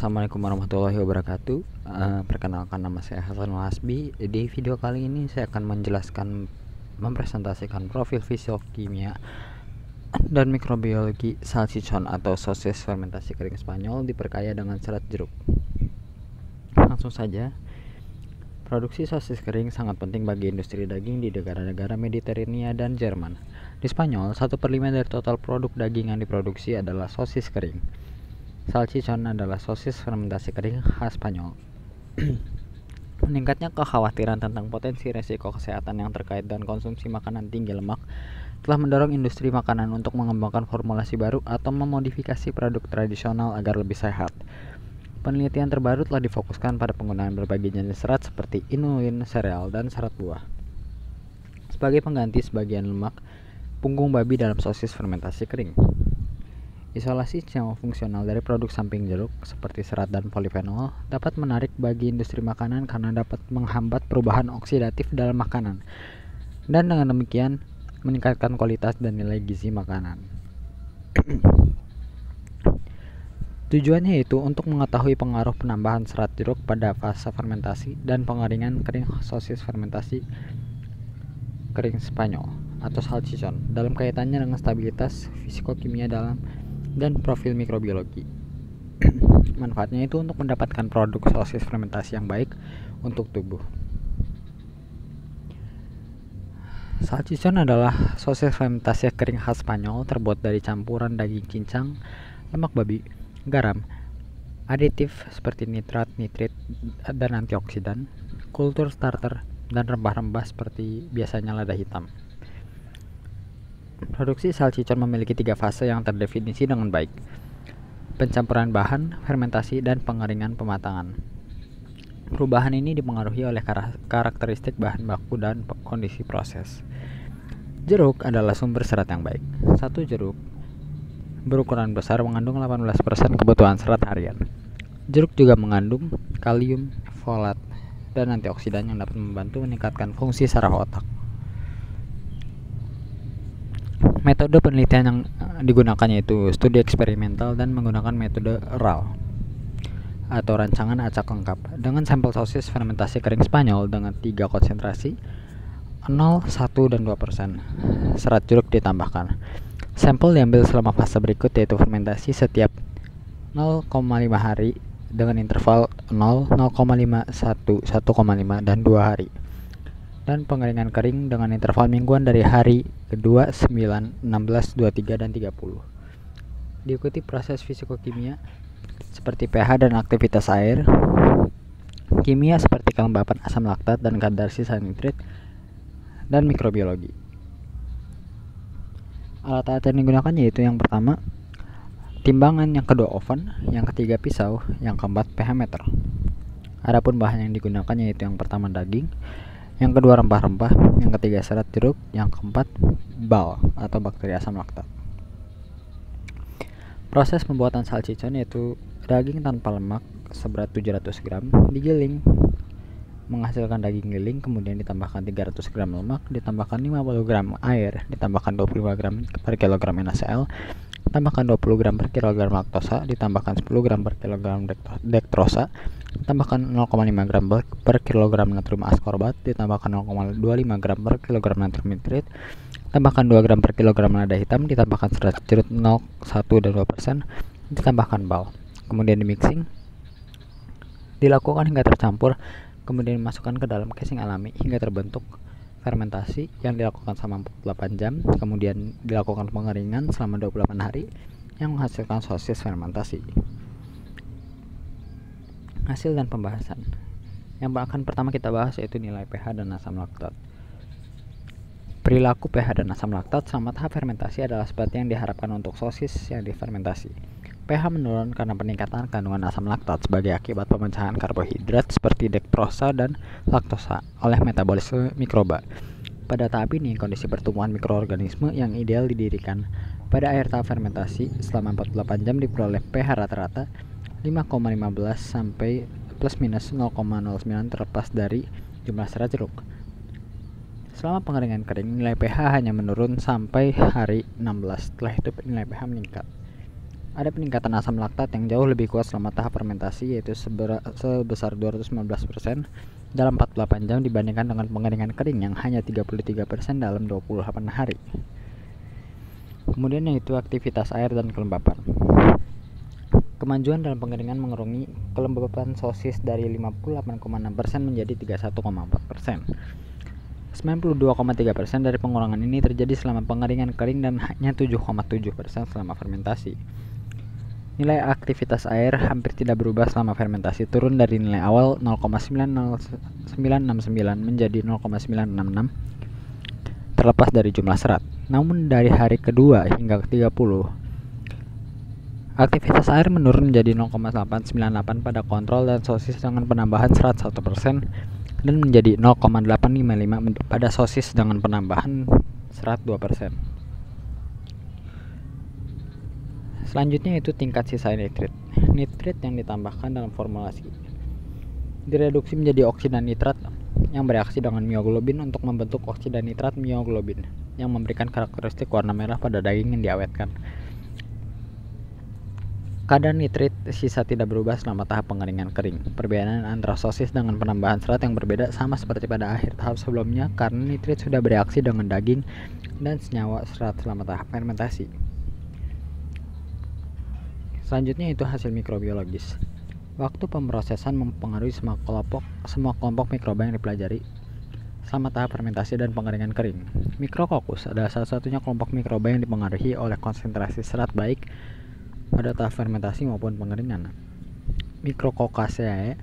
Assalamualaikum warahmatullahi wabarakatuh. Perkenalkan, nama saya Hasan Hasbi. Di video kali ini saya akan mempresentasikan profil fisiokimia dan mikrobiologi salchichon atau sosis fermentasi kering Spanyol diperkaya dengan serat jeruk. Langsung saja. Produksi sosis kering sangat penting bagi industri daging di negara-negara Mediterania dan Jerman. Di Spanyol, 1/5 dari total produk daging yang diproduksi adalah sosis kering. Salchichon adalah sosis fermentasi kering khas Spanyol. Meningkatnya kekhawatiran tentang potensi resiko kesehatan yang terkait dengan konsumsi makanan tinggi lemak telah mendorong industri makanan untuk mengembangkan formulasi baru atau memodifikasi produk tradisional agar lebih sehat. Penelitian terbaru telah difokuskan pada penggunaan berbagai jenis serat seperti inulin, sereal, dan serat buah sebagai pengganti sebagian lemak punggung babi dalam sosis fermentasi kering. Isolasi senyawa fungsional dari produk samping jeruk seperti serat dan polifenol dapat menarik bagi industri makanan karena dapat menghambat perubahan oksidatif dalam makanan dan dengan demikian meningkatkan kualitas dan nilai gizi makanan. Tujuannya yaitu untuk mengetahui pengaruh penambahan serat jeruk pada fase fermentasi dan pengeringan kering sosis fermentasi kering Spanyol atau salchichon dalam kaitannya dengan stabilitas fisikokimia dalam dan profil mikrobiologi. Manfaatnya itu untuk mendapatkan produk sosis fermentasi yang baik untuk tubuh. Salchichon adalah sosis fermentasi kering khas Spanyol terbuat dari campuran daging cincang, lemak babi, garam, aditif seperti nitrat, nitrit, dan antioksidan, kultur starter, dan rempah-rempah seperti biasanya lada hitam. Produksi salchichon memiliki 3 fase yang terdefinisi dengan baik: pencampuran bahan, fermentasi, dan pengeringan pematangan. Perubahan ini dipengaruhi oleh karakteristik bahan baku dan kondisi proses. Jeruk adalah sumber serat yang baik. Satu jeruk berukuran besar mengandung 18% kebutuhan serat harian. Jeruk juga mengandung kalium, folat, dan antioksidan yang dapat membantu meningkatkan fungsi saraf otak. Metode penelitian yang digunakan yaitu studi eksperimental dan menggunakan metode RAL atau rancangan acak lengkap dengan sampel sosis fermentasi kering Spanyol dengan 3 konsentrasi 0, 1, dan 2% serat jeruk ditambahkan. Sampel diambil selama fase berikut yaitu fermentasi setiap 0,5 hari dengan interval 0, 0,5, 1, 1,5, dan 2 hari. Dan pengeringan kering dengan interval mingguan dari hari kedua 9, 16, 23, dan 30. Diikuti proses fisikokimia seperti pH dan aktivitas air, kimia seperti kelembapan asam laktat dan kadar sisa nitrit, dan mikrobiologi. Alat-alat yang digunakan yaitu yang pertama timbangan, yang kedua oven, yang ketiga pisau, yang keempat pH meter. Adapun bahan yang digunakan yaitu yang pertama daging, yang kedua rempah-rempah, yang ketiga serat jeruk, yang keempat bal atau bakteri asam laktat. Proses pembuatan salchichon yaitu daging tanpa lemak seberat 700 gram digiling menghasilkan daging giling, kemudian ditambahkan 300 gram lemak, ditambahkan 50 gram air, ditambahkan 25 gram per kilogram NaCl, tambahkan 20 gram per kilogram laktosa, ditambahkan 10 gram per kilogram dektrosa, tambahkan 0,5 gram per kilogram natrium askorbat, ditambahkan 0,25 gram per kilogram natrium nitrit, tambahkan 2 gram per kilogram lada hitam, ditambahkan serat jeruk 0, 1, dan 2%, ditambahkan bal. Kemudian dimixing, dilakukan hingga tercampur, kemudian dimasukkan ke dalam casing alami hingga terbentuk fermentasi yang dilakukan selama 48 jam, kemudian dilakukan pengeringan selama 28 hari yang menghasilkan sosis fermentasi. Hasil dan pembahasan. Yang akan pertama kita bahas yaitu nilai pH dan asam laktat. Perilaku pH dan asam laktat selama tahap fermentasi adalah seperti yang diharapkan untuk sosis yang difermentasi. pH menurun karena peningkatan kandungan asam laktat sebagai akibat pemecahan karbohidrat seperti dektrosa dan laktosa oleh metabolisme mikroba. Pada tahap ini, kondisi pertumbuhan mikroorganisme yang ideal didirikan. Pada akhir tahap fermentasi, selama 48 jam diperoleh pH rata-rata 5,15 sampai plus minus 0,09 terlepas dari jumlah serat jeruk. Selama pengeringan kering, nilai pH hanya menurun sampai hari 16. Setelah itu nilai pH meningkat. Ada peningkatan asam laktat yang jauh lebih kuat selama tahap fermentasi, yaitu sebesar 215% dalam 48 jam dibandingkan dengan pengeringan kering yang hanya 33% dalam 28 hari. Kemudian yaitu aktivitas air dan kelembapan. Kemajuan dalam pengeringan mengurangi kelembapan sosis dari 58,6% menjadi 31,4%. 92,3% dari pengurangan ini terjadi selama pengeringan kering dan hanya 7,7% selama fermentasi. Nilai aktivitas air hampir tidak berubah selama fermentasi, turun dari nilai awal 0,969 menjadi 0,966 terlepas dari jumlah serat. Namun dari hari kedua hingga ke-30, aktivitas air menurun menjadi 0,898 pada kontrol dan sosis dengan penambahan serat 1% dan menjadi 0,855 pada sosis dengan penambahan serat 2%. Selanjutnya itu tingkat sisa nitrit. Nitrit yang ditambahkan dalam formulasi direduksi menjadi oksida nitrat yang bereaksi dengan mioglobin untuk membentuk oksida nitrat mioglobin yang memberikan karakteristik warna merah pada daging yang diawetkan. Kadar nitrit sisa tidak berubah selama tahap pengeringan kering. Perbedaan antara sosis dengan penambahan serat yang berbeda sama seperti pada akhir tahap sebelumnya karena nitrit sudah bereaksi dengan daging dan senyawa serat selama tahap fermentasi. Selanjutnya itu hasil mikrobiologis. Waktu pemrosesan mempengaruhi semua kelompok mikroba yang dipelajari selama tahap fermentasi dan pengeringan kering. Mikrococcus adalah salah satunya kelompok mikroba yang dipengaruhi oleh konsentrasi serat baik pada tahap fermentasi maupun pengeringan. Micrococcaceae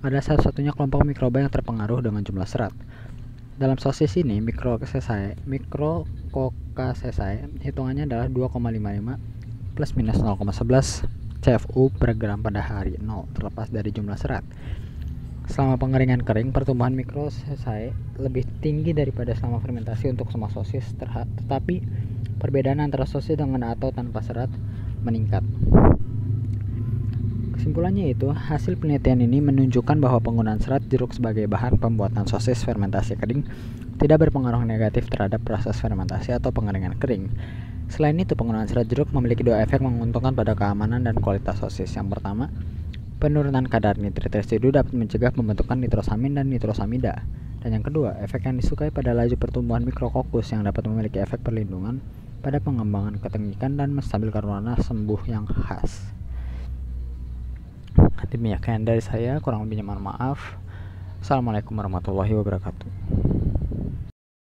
adalah salah satunya kelompok mikroba yang terpengaruh dengan jumlah serat. Dalam sosis ini, Micrococcaceae hitungannya adalah 2,55 plus minus 0,11 CFU per gram pada hari 0 terlepas dari jumlah serat. Selama pengeringan kering, pertumbuhan Micrococcaceae lebih tinggi daripada selama fermentasi untuk semua sosis, tetapi perbedaan antara sosis dengan atau tanpa serat meningkat. Kesimpulannya itu, hasil penelitian ini menunjukkan bahwa penggunaan serat jeruk sebagai bahan pembuatan sosis fermentasi kering tidak berpengaruh negatif terhadap proses fermentasi atau pengeringan kering. Selain itu, penggunaan serat jeruk memiliki dua efek menguntungkan pada keamanan dan kualitas sosis. Yang pertama, penurunan kadar nitrit residu dapat mencegah pembentukan nitrosamin dan nitrosamida. Dan yang kedua, efek yang disukai pada laju pertumbuhan mikrokokus yang dapat memiliki efek perlindungan pada pengembangan ketengikan dan menstabilkan warna sembuh yang khas. Demikian dari saya, kurang lebihnya mohon maaf. Assalamualaikum warahmatullahi wabarakatuh.